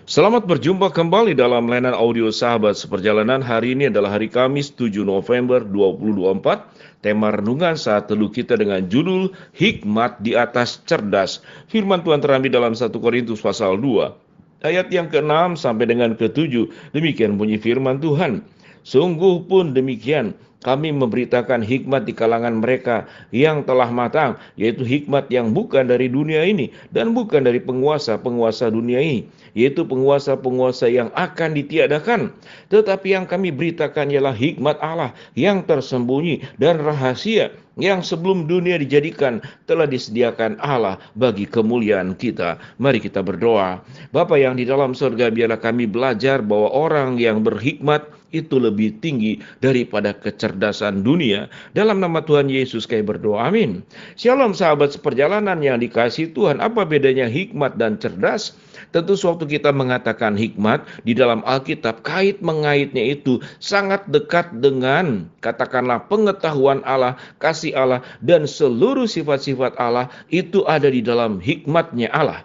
Selamat berjumpa kembali dalam layanan audio Sahabat Seperjalanan. Hari ini adalah hari Kamis 7 November 2024. Tema renungan saat teduh kita dengan judul Hikmat di atas cerdas. Firman Tuhan terambil dalam 1 Korintus pasal 2. Ayat yang ke-6 sampai dengan ke-7. Demikian bunyi firman Tuhan. Sungguh pun demikian, kami memberitakan hikmat di kalangan mereka yang telah matang, yaitu hikmat yang bukan dari dunia ini dan bukan dari penguasa-penguasa dunia ini, yaitu penguasa-penguasa yang akan ditiadakan. Tetapi yang kami beritakan ialah hikmat Allah yang tersembunyi dan rahasia yang sebelum dunia dijadikan telah disediakan Allah bagi kemuliaan kita. Mari kita berdoa. Bapa yang di dalam surga, biarlah kami belajar bahwa orang yang berhikmat itu lebih tinggi daripada kecerdasan dunia. Dalam nama Tuhan Yesus kami berdoa, amin. Shalom sahabat seperjalanan yang dikasihi Tuhan. Apa bedanya hikmat dan cerdas? Tentu sewaktu kita mengatakan hikmat di dalam Alkitab, kait-mengaitnya itu sangat dekat dengan katakanlah pengetahuan Allah, kasih Allah, dan seluruh sifat-sifat Allah itu ada di dalam hikmatnya Allah.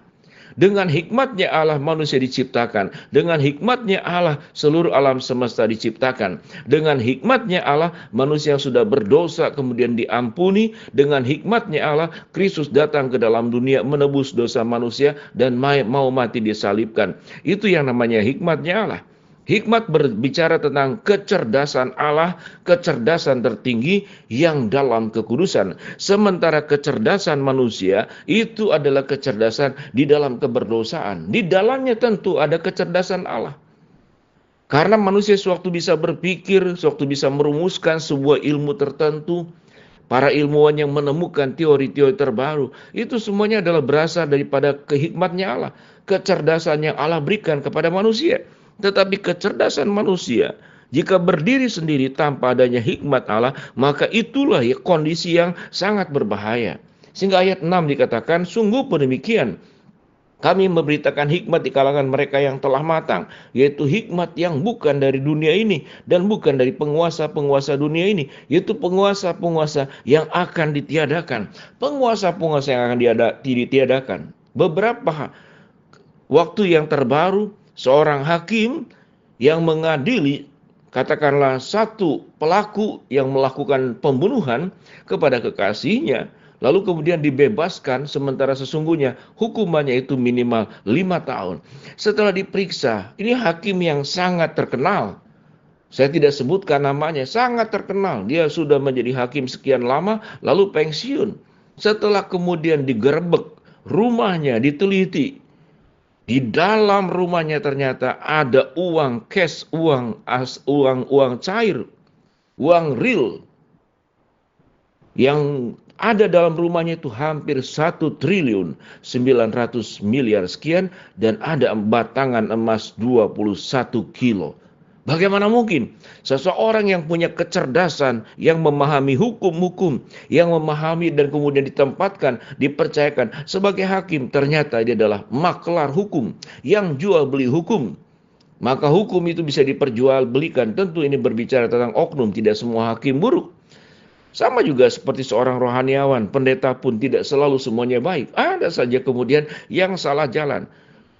Dengan hikmatnya Allah manusia diciptakan. Dengan hikmatnya Allah seluruh alam semesta diciptakan. Dengan hikmatnya Allah manusia yang sudah berdosa kemudian diampuni. Dengan hikmatnya Allah Kristus datang ke dalam dunia menebus dosa manusia dan mau mati disalibkan. Itu yang namanya hikmatnya Allah. Hikmat berbicara tentang kecerdasan Allah, kecerdasan tertinggi yang dalam kekudusan. Sementara kecerdasan manusia itu adalah kecerdasan di dalam keberdosaan. Di dalamnya tentu ada kecerdasan Allah. Karena manusia sewaktu bisa berpikir, sewaktu bisa merumuskan sebuah ilmu tertentu, para ilmuwan yang menemukan teori-teori terbaru, itu semuanya adalah berasal daripada kehikmatnya Allah. Kecerdasan yang Allah berikan kepada manusia. Tetapi kecerdasan manusia, jika berdiri sendiri tanpa adanya hikmat Allah, maka itulah ya kondisi yang sangat berbahaya. Sehingga ayat 6 dikatakan, sungguh pun demikian, kami memberitakan hikmat di kalangan mereka yang telah matang, yaitu hikmat yang bukan dari dunia ini dan bukan dari penguasa-penguasa dunia ini, yaitu penguasa-penguasa yang akan ditiadakan. Penguasa-penguasa yang akan ditiadakan. Beberapa waktu yang terbaru, seorang hakim yang mengadili katakanlah satu pelaku yang melakukan pembunuhan kepada kekasihnya, lalu kemudian dibebaskan, sementara sesungguhnya hukumannya itu minimal 5 tahun. Setelah diperiksa, ini hakim yang sangat terkenal. Saya tidak sebutkan namanya, sangat terkenal. Dia sudah menjadi hakim sekian lama, lalu pensiun. Setelah kemudian digerebek, rumahnya diteliti. Di dalam rumahnya ternyata ada uang cash, uang cair, uang real. Yang ada dalam rumahnya itu hampir 1.900.000.000 sekian, dan ada batangan emas 21 kilo. Bagaimana mungkin seseorang yang punya kecerdasan, yang memahami hukum-hukum, yang memahami dan kemudian ditempatkan, dipercayakan sebagai hakim, ternyata dia adalah maklar hukum, yang jual beli hukum. Maka hukum itu bisa diperjualbelikan. Tentu ini berbicara tentang oknum, tidak semua hakim buruk. Sama juga seperti seorang rohaniawan, pendeta pun tidak selalu semuanya baik. Ada saja kemudian yang salah jalan.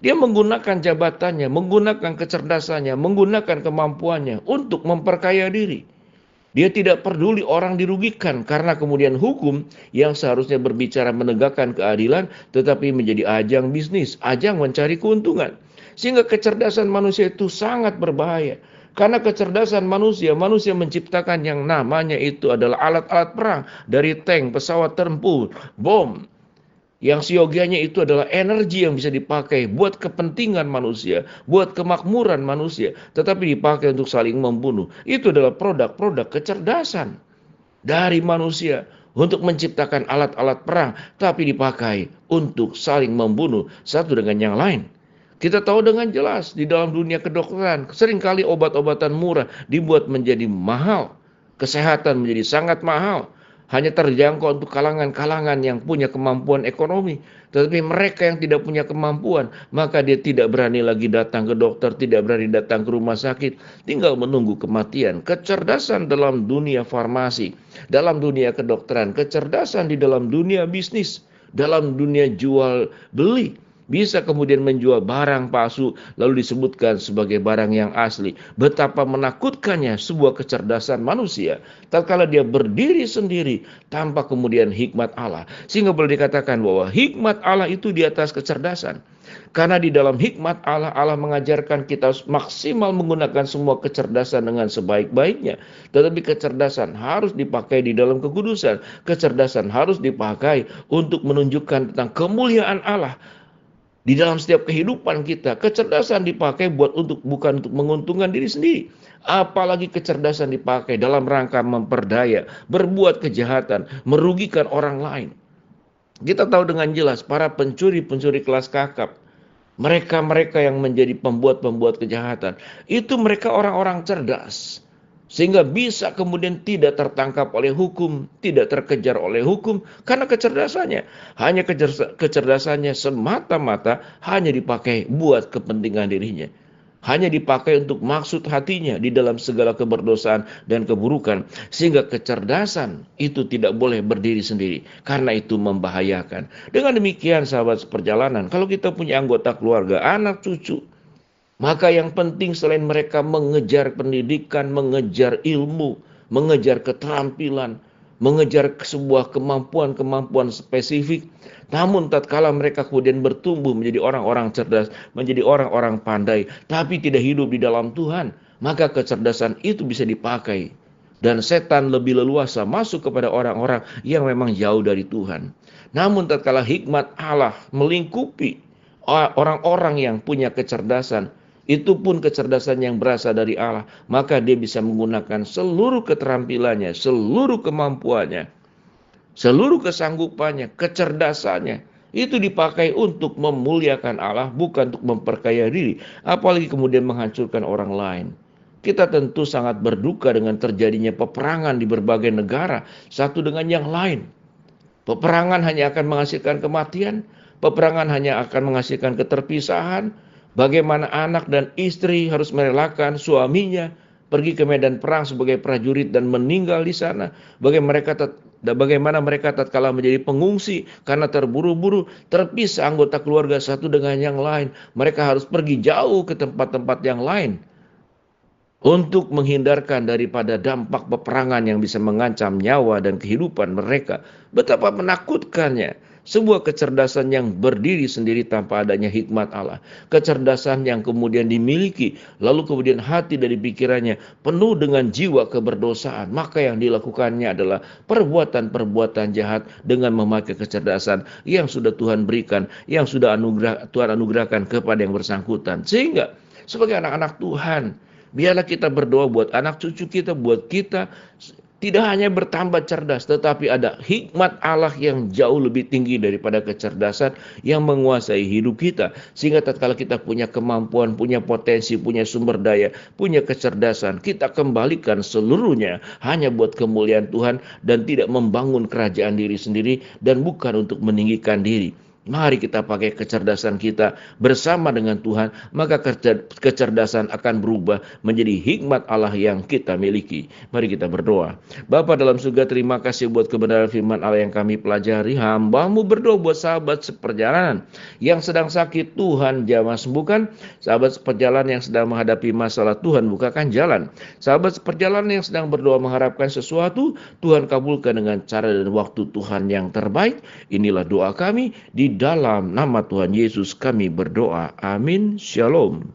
Dia menggunakan jabatannya, menggunakan kecerdasannya, menggunakan kemampuannya untuk memperkaya diri. Dia tidak peduli orang dirugikan, karena kemudian hukum yang seharusnya berbicara menegakkan keadilan, tetapi menjadi ajang bisnis, ajang mencari keuntungan. Sehingga kecerdasan manusia itu sangat berbahaya. Karena kecerdasan manusia menciptakan yang namanya itu adalah alat-alat perang. Dari tank, pesawat tempur, bom. Yang siogianya itu adalah energi yang bisa dipakai buat kepentingan manusia, buat kemakmuran manusia, tetapi dipakai untuk saling membunuh. Itu adalah produk-produk kecerdasan dari manusia untuk menciptakan alat-alat perang, tapi dipakai untuk saling membunuh satu dengan yang lain. Kita tahu dengan jelas di dalam dunia kedokteran, seringkali obat-obatan murah dibuat menjadi mahal, kesehatan menjadi sangat mahal. Hanya terjangkau untuk kalangan-kalangan yang punya kemampuan ekonomi. Tetapi mereka yang tidak punya kemampuan, maka dia tidak berani lagi datang ke dokter, tidak berani datang ke rumah sakit, tinggal menunggu kematian. Kecerdasan dalam dunia farmasi, dalam dunia kedokteran, kecerdasan di dalam dunia bisnis, dalam dunia jual beli, bisa kemudian menjual barang palsu lalu disebutkan sebagai barang yang asli. Betapa menakutkannya sebuah kecerdasan manusia tatkala dia berdiri sendiri tanpa kemudian hikmat Allah. Sehingga boleh dikatakan bahwa hikmat Allah itu di atas kecerdasan. Karena di dalam hikmat Allah, Allah mengajarkan kita maksimal menggunakan semua kecerdasan dengan sebaik-baiknya. Tetapi kecerdasan harus dipakai di dalam kekudusan. Kecerdasan harus dipakai untuk menunjukkan tentang kemuliaan Allah di dalam setiap kehidupan kita. Kecerdasan dipakai bukan untuk menguntungkan diri sendiri. Apalagi kecerdasan dipakai dalam rangka memperdaya, berbuat kejahatan, merugikan orang lain. Kita tahu dengan jelas para pencuri-pencuri kelas kakap, mereka-mereka yang menjadi pembuat-pembuat kejahatan, itu mereka orang-orang cerdas. Sehingga bisa kemudian tidak tertangkap oleh hukum, tidak terkejar oleh hukum, karena kecerdasannya. Hanya kecerdasannya semata-mata hanya dipakai buat kepentingan dirinya. Hanya dipakai untuk maksud hatinya di dalam segala keberdosaan dan keburukan. Sehingga kecerdasan itu tidak boleh berdiri sendiri. Karena itu membahayakan. Dengan demikian sahabat seperjalanan, kalau kita punya anggota keluarga, anak cucu, maka yang penting selain mereka mengejar pendidikan, mengejar ilmu, mengejar keterampilan, mengejar sebuah kemampuan-kemampuan spesifik, namun tatkala mereka kemudian bertumbuh menjadi orang-orang cerdas, menjadi orang-orang pandai, tapi tidak hidup di dalam Tuhan, maka kecerdasan itu bisa dipakai. Dan setan lebih leluasa masuk kepada orang-orang yang memang jauh dari Tuhan. Namun tatkala hikmat Allah melingkupi orang-orang yang punya kecerdasan, itu pun kecerdasan yang berasal dari Allah, maka dia bisa menggunakan seluruh keterampilannya, seluruh kemampuannya, seluruh kesanggupannya, kecerdasannya. Itu dipakai untuk memuliakan Allah, bukan untuk memperkaya diri. Apalagi kemudian menghancurkan orang lain. Kita tentu sangat berduka dengan terjadinya peperangan di berbagai negara, satu dengan yang lain. Peperangan hanya akan menghasilkan kematian. Peperangan hanya akan menghasilkan keterpisahan. Bagaimana anak dan istri harus merelakan suaminya pergi ke medan perang sebagai prajurit dan meninggal di sana. Bagaimana mereka tatkala menjadi pengungsi karena terburu-buru, terpisah anggota keluarga satu dengan yang lain. Mereka harus pergi jauh ke tempat-tempat yang lain untuk menghindarkan daripada dampak peperangan yang bisa mengancam nyawa dan kehidupan mereka. Betapa menakutkannya. Sebuah kecerdasan yang berdiri sendiri tanpa adanya hikmat Allah. Kecerdasan yang kemudian dimiliki, lalu kemudian hati dari pikirannya penuh dengan jiwa keberdosaan. Maka yang dilakukannya adalah perbuatan-perbuatan jahat dengan memakai kecerdasan yang sudah Tuhan berikan, yang sudah Tuhan anugerahkan kepada yang bersangkutan. Sehingga sebagai anak-anak Tuhan, biarlah kita berdoa buat anak cucu kita, buat kita. Tidak hanya bertambah cerdas, tetapi ada hikmat Allah yang jauh lebih tinggi daripada kecerdasan yang menguasai hidup kita. Sehingga tatkala kita punya kemampuan, punya potensi, punya sumber daya, punya kecerdasan, kita kembalikan seluruhnya hanya buat kemuliaan Tuhan dan tidak membangun kerajaan diri sendiri dan bukan untuk meninggikan diri. Mari kita pakai kecerdasan kita bersama dengan Tuhan, maka kecerdasan akan berubah menjadi hikmat Allah yang kita miliki. Mari kita berdoa. Bapa dalam surga, terima kasih buat kebenaran firman Allah yang kami pelajari. Hamba-Mu berdoa buat sahabat seperjalanan yang sedang sakit, Tuhan jamah sembuhkan. Sahabat seperjalanan yang sedang menghadapi masalah, Tuhan bukakan jalan. Sahabat seperjalanan yang sedang berdoa mengharapkan sesuatu, Tuhan kabulkan dengan cara dan waktu Tuhan yang terbaik. Inilah doa kami di dalam nama Tuhan Yesus kami berdoa. Amin. Shalom.